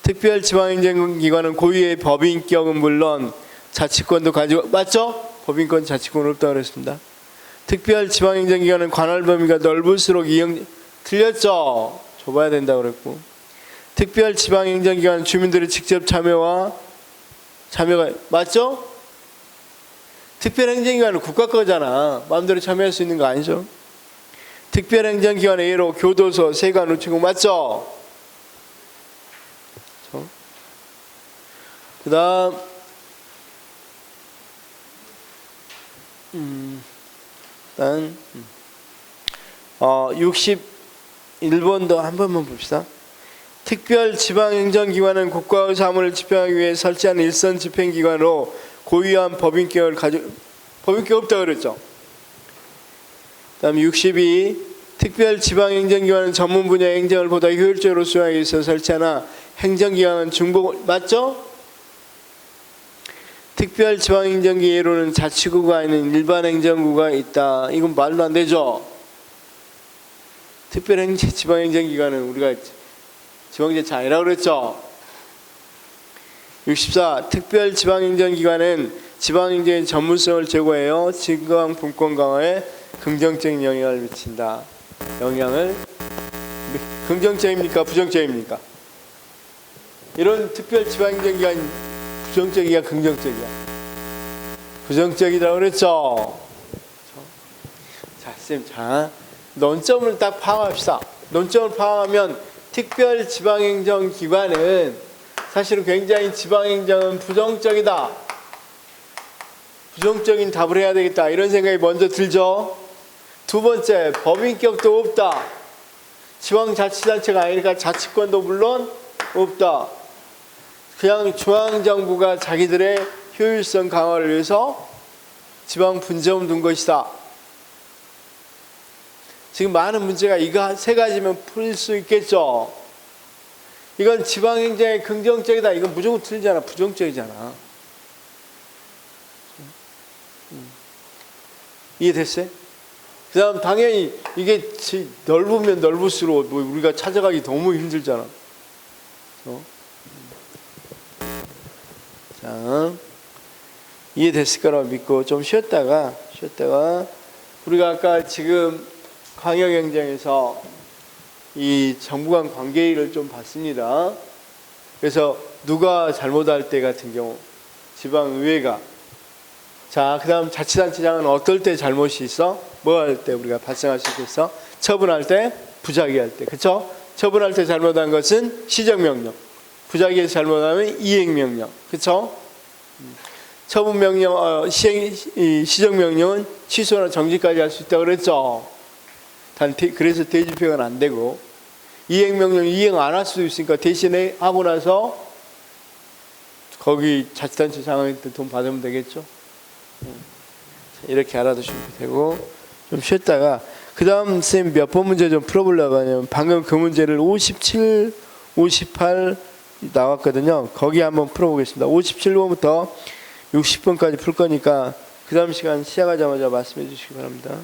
특별지방행정기관은 고유의 법인격은 물론 자치권도 가지고 맞죠? 법인권 자치권 없다고 그랬습니다. 특별지방행정기관은 관할 범위가 넓을수록 틀렸죠? 좁아야 된다고 그랬고 특별지방행정기관은 주민들의 직접 참여와 참여가 맞죠? 특별행정기관은 국가 거잖아. 마음대로 참여할 수 있는 거 아니죠? 특별행정기관의 예로 교도소, 세관, 우체국 맞죠? 그 다음 61번도 한 번만 봅시다. 특별 지방행정기관은 국가의 사무를 집행하기 위해 설치한 일선 집행기관으로 고유한 법인격을 가지고 법인격 없다 그랬죠. 다음 62 특별 지방행정기관은 전문 분야의 행정을 보다 효율적으로 수행하기 위해서 설치하나 행정기관은 중복 맞죠? 특별 지방행정기 예로는 자치구가 아닌 일반 행정구가 있다. 이건 말도 안 되죠. 특별 지방행정기관은 우리가 지방자치 아니라고 그랬죠. 64 특별 지방행정기관은 지방행정의 전문성을 제고하여 지방 분권 강화에 긍정적인 영향을 미친다. 영향을 긍정적입니까? 부정적입니까? 이런 특별 지방행정기관 부정적이야, 긍정적이야? 부정적이라고 그랬죠. 자, 쌤, 자, 논점을 딱 파악합시다. 논점을 파악하면 특별 지방행정기관은 사실은 굉장히 지방행정은 부정적이다. 부정적인 답을 해야 되겠다. 이런 생각이 먼저 들죠. 두 번째, 법인격도 없다. 지방자치단체가 아니니까 자치권도 물론 없다. 그냥 중앙정부가 자기들의 효율성 강화를 위해서 지방 분점을 둔 것이다. 지금 많은 문제가 이거 세 가지면 풀릴 수 있겠죠. 이건 지방행정의 긍정적이다. 이건 무조건 틀리잖아. 부정적이잖아. 이해됐어요? 그 다음 당연히 이게 넓으면 넓을수록 뭐 우리가 찾아가기 너무 힘들잖아. 자, 이해됐을 거라고 믿고 좀 쉬었다가 우리가 아까 지금 광역행정에서 이 정부 간 관계를 좀 봤습니다. 그래서 누가 잘못할 때 같은 경우 지방의회가 자, 그 다음 자치단체장은 어떨 때 잘못이 있어? 뭐 할 때 우리가 발생할 수 있겠어? 처분할 때, 부작위할 때, 그쵸? 처분할 때 잘못한 것은 시정명령, 부작위에서 잘못하면 이행명령, 그쵸? 처분명령, 시정명령은 취소나 정지까지 할 수 있다고 그랬죠? 그래서 대집행은 안 되고, 이행명령 이행 안 할 수도 있으니까 대신에 하고 나서 거기 자치단체 장한테 돈 받으면 되겠죠? 이렇게 알아두시면 되고 좀 쉬었다가 그 다음 쌤 몇 번 문제 좀 풀어보려고 하냐면 방금 그 문제를 57, 58 나왔거든요. 거기 한번 풀어보겠습니다. 57번부터 60번까지 풀 거니까 그 다음 시간 시작하자마자 말씀해 주시기 바랍니다.